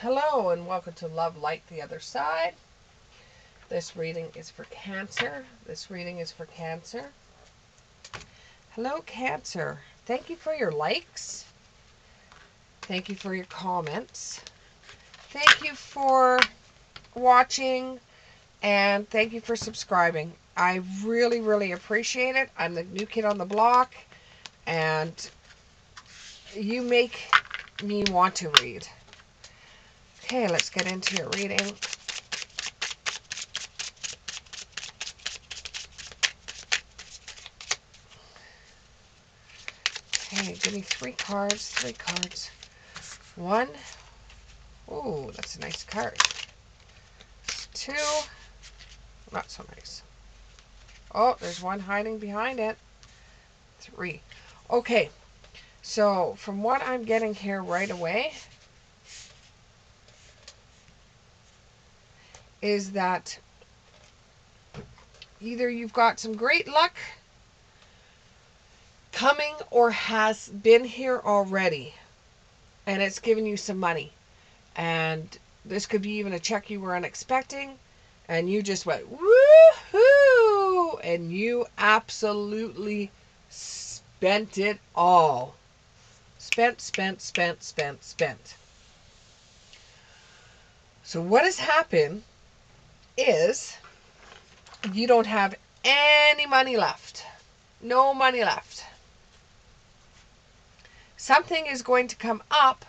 Hello and welcome to Love Light the Other Side. This reading is for Cancer. Hello, Cancer. Thank you for your likes. Thank you for your comments. Thank you for watching. And thank you for subscribing. I really, really appreciate it. I'm the new kid on the block. And you make me want to read. Okay, let's get into your reading. Okay, give me three cards. One. Ooh, that's a nice card. Two. Not so nice. Oh, there's one hiding behind it. Three. Okay, so from what I'm getting here right away is that either you've got some great luck coming or has been here already and it's given you some money. And this could be even a check you were unexpecting and you just went woohoo and you absolutely spent it all. Spent. So what has happened is you don't have any money left. No money left. Something is going to come up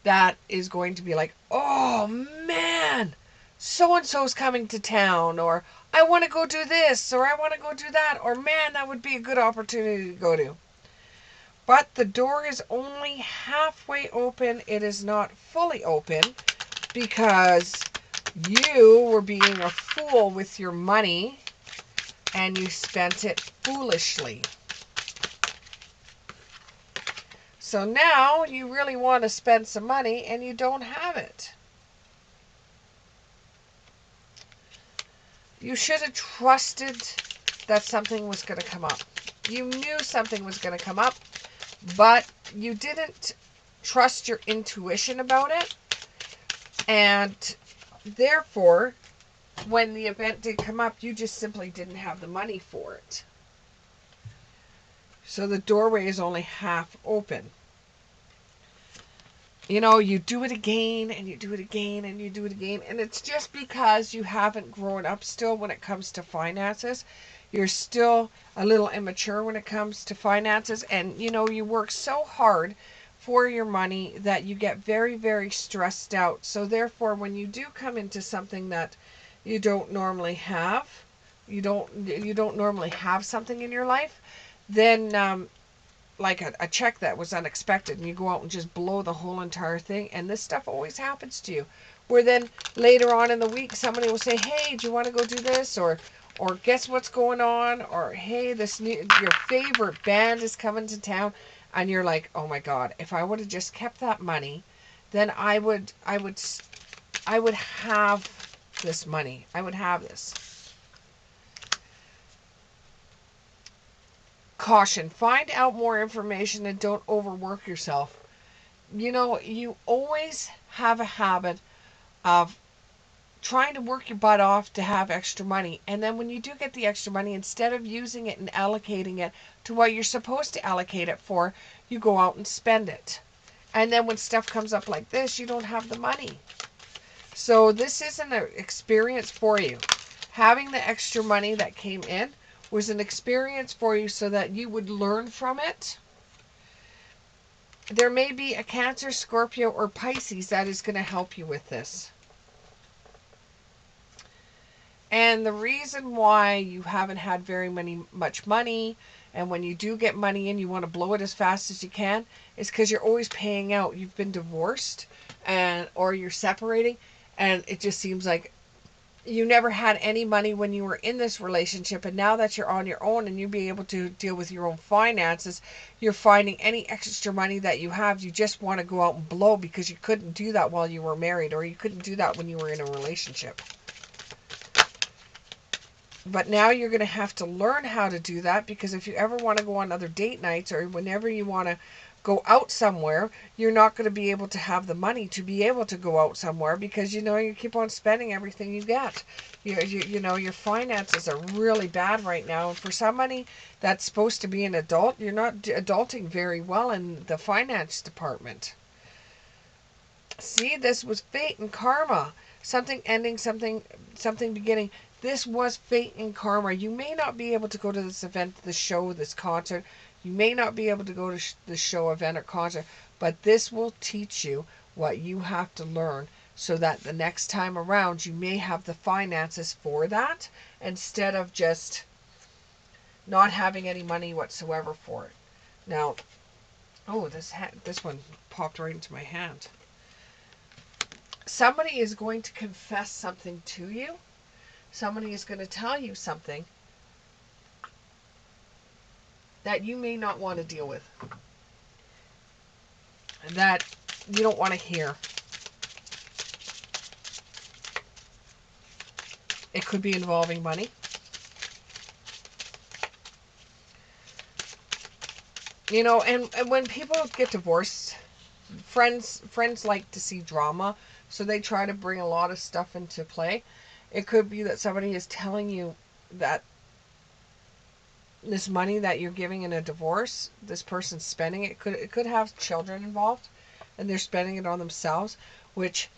that is going to be like, oh man, so-and-so's coming to town, or I want to go do this, or I want to go do that, or man, that would be a good opportunity to go to. But the door is only halfway open. It is not fully open because you were being a fool with your money and you spent it foolishly. So now you really want to spend some money and you don't have it. You should have trusted that something was going to come up. You knew something was going to come up, but you didn't trust your intuition about it. And therefore, when the event did come up, you just simply didn't have the money for it. So the doorway is only half open. You know, you do it again and you do it again and you do it again. And it's just because you haven't grown up still when it comes to finances. You're still a little immature when it comes to finances. And, you know, you work so hard for your money that you get very, very stressed out. So therefore, when you do come into something that you don't normally have, you don't normally have something in your life, then like a check that was unexpected and you go out and just blow the whole entire thing. And this stuff always happens to you, where then later on in the week somebody will say, hey, do you want to go do this, or guess what's going on, or hey, this new your favorite band is coming to town. And you're like, oh my god, if I would have just kept that money, then I would have this money. I would have this. Caution, find out more information and don't overwork yourself. You know, you always have a habit of trying to work your butt off to have extra money. And then when you do get the extra money, instead of using it and allocating it to what you're supposed to allocate it for, you go out and spend it. And then when stuff comes up like this, you don't have the money. So this isn't an experience for you. Having the extra money that came in was an experience for you so that you would learn from it. There may be a Cancer, Scorpio, or Pisces that is going to help you with this. And the reason why you haven't had very much money, and when you do get money in, you want to blow it as fast as you can, is because you're always paying out. You've been divorced, or you're separating, and it just seems like you never had any money when you were in this relationship, and now that you're on your own and you be able to deal with your own finances, you're finding any extra money that you have, you just want to go out and blow because you couldn't do that while you were married, or you couldn't do that when you were in a relationship. But now you're going to have to learn how to do that, because if you ever want to go on other date nights, or whenever you want to go out somewhere, you're not going to be able to have the money to be able to go out somewhere, because you keep on spending everything you get. Your finances are really bad right now. And for somebody that's supposed to be an adult, you're not adulting very well in the finance department. See, this was fate and karma. Something ending, something beginning. This was fate and karma. You may not be able to go to this event, this show, this concert. You may not be able to go to the show, event, or concert, but this will teach you what you have to learn, so that the next time around you may have the finances for that, instead of just not having any money whatsoever for it. Now, oh, this one popped right into my hand. Somebody is going to confess something to you. Somebody is going to tell you something that you may not want to deal with, that you don't want to hear. It could be involving money. And when people get divorced, friends like to see drama, so they try to bring a lot of stuff into play. It could be that somebody is telling you that this money that you're giving in a divorce, this person's spending it. It could have children involved, and they're spending it on themselves, which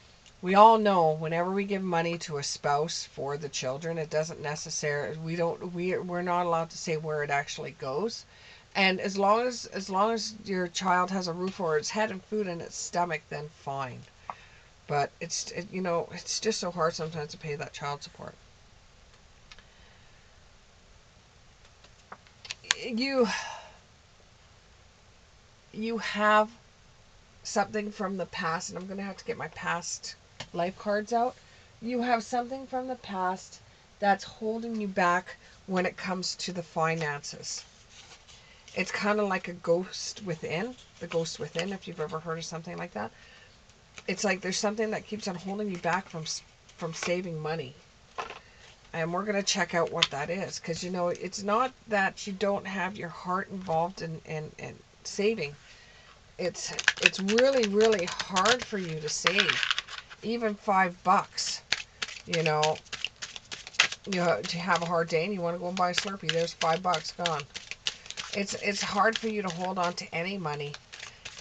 we all know whenever we give money to a spouse for the children, it doesn't necessarily, we're not allowed to say where it actually goes. And as long as your child has a roof over its head and food in its stomach, then fine. But it's just so hard sometimes to pay that child support. You have something from the past, and I'm going to have to get my past life cards out. You have something from the past that's holding you back when it comes to the finances. It's kind of like a ghost within, the ghost within, if you've ever heard of something like that. It's like there's something that keeps on holding you back from saving money. And we're going to check out what that is, because it's not that you don't have your heart involved in saving. It's really, really hard for you to save even $5. To have a hard day and you want to go and buy a Slurpee, there's $5 gone. It's hard for you to hold on to any money.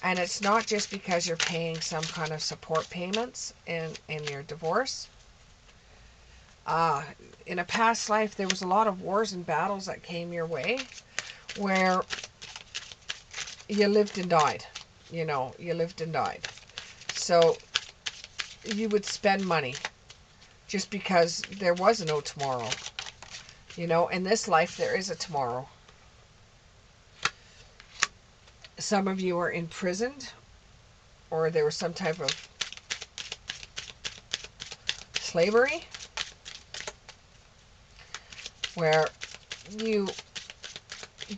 And it's not just because you're paying some kind of support payments in your divorce. In a past life, there was a lot of wars and battles that came your way where you lived and died. You lived and died. So you would spend money just because there was no tomorrow. In this life, there is a tomorrow. Some of you are imprisoned, or there was some type of slavery where you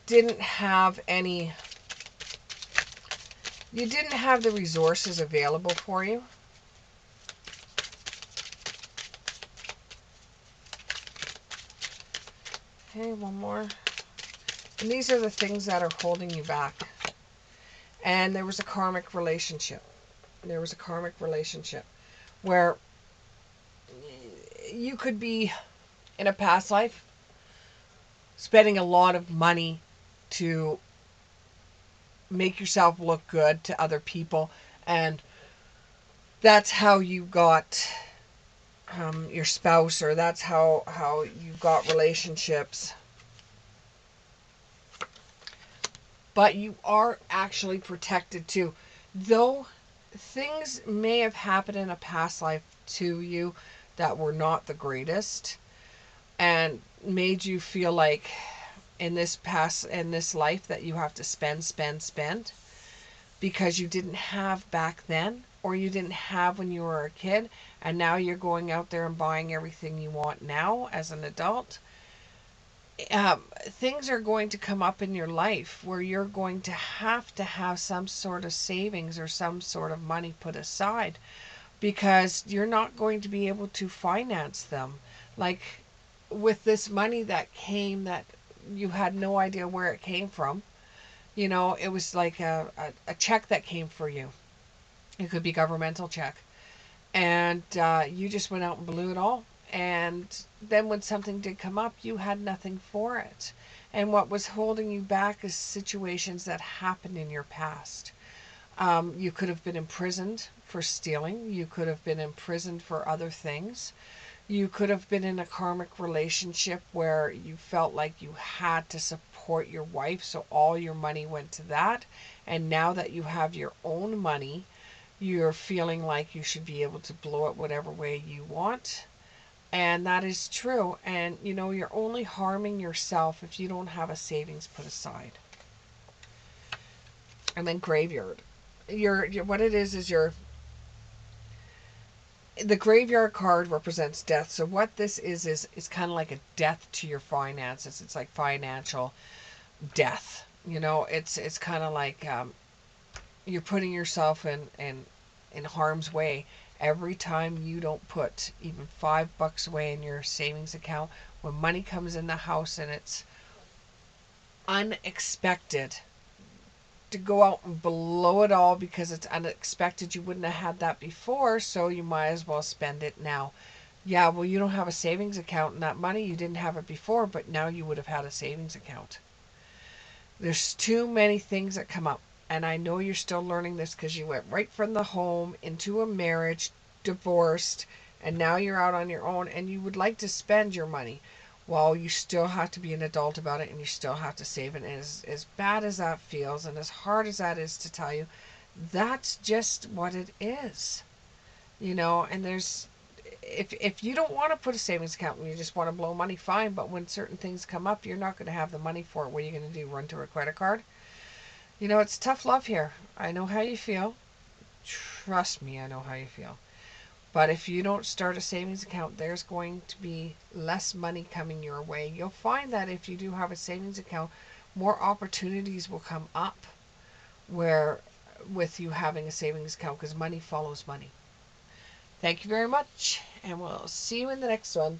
didn't have the resources available for you. Okay, one more. And these are the things that are holding you back. And there was a karmic relationship. There was a karmic relationship where you could be, in a past life, spending a lot of money to make yourself look good to other people, and that's how you got your spouse, or that's how you got relationships. But you are actually protected too. Though things may have happened in a past life to you that were not the greatest, and made you feel like in this life that you have to spend because you didn't have back then, or you didn't have when you were a kid, and now you're going out there and buying everything you want now as an adult. Things are going to come up in your life where you're going to have some sort of savings or some sort of money put aside, because you're not going to be able to finance them. Like, with this money that came that you had no idea where it came from. You know, it was like a check that came for you. It could be governmental check. And you just went out and blew it all. And then when something did come up, you had nothing for it. And what was holding you back is situations that happened in your past. You could have been imprisoned for stealing. You could have been imprisoned for other things. You could have been in a karmic relationship where you felt like you had to support your wife, so all your money went to that. And now that you have your own money, you're feeling like you should be able to blow it whatever way you want. And that is true. And you know, you're only harming yourself if you don't have a savings put aside. And then graveyard. Your what it is your the graveyard card represents death. So what this is kind of like a death to your finances. It's like financial death. You know, it's kind of like you're putting yourself in harm's way every time you don't put even $5 away in your savings account. When money comes in the house and it's unexpected, to go out and blow it all because it's unexpected. You wouldn't have had that before, so you might as well spend it now. Yeah, well, you don't have a savings account, and that money, you didn't have it before, but now you would have had a savings account. There's too many things that come up. And I know you're still learning this because you went right from the home into a marriage, divorced, and now you're out on your own and you would like to spend your money. Well, you still have to be an adult about it and you still have to save it. And as bad as that feels and as hard as that is to tell you, that's just what it is. You know, and there's if you don't want to put a savings account and you just want to blow money, fine. But when certain things come up, you're not going to have the money for it. What are you going to do? Run to a credit card? You know, it's tough love here. I know how you feel. Trust me, I know how you feel. But if you don't start a savings account, there's going to be less money coming your way. You'll find that if you do have a savings account, more opportunities will come up where with you having a savings account because money follows money. Thank you very much, and we'll see you in the next one.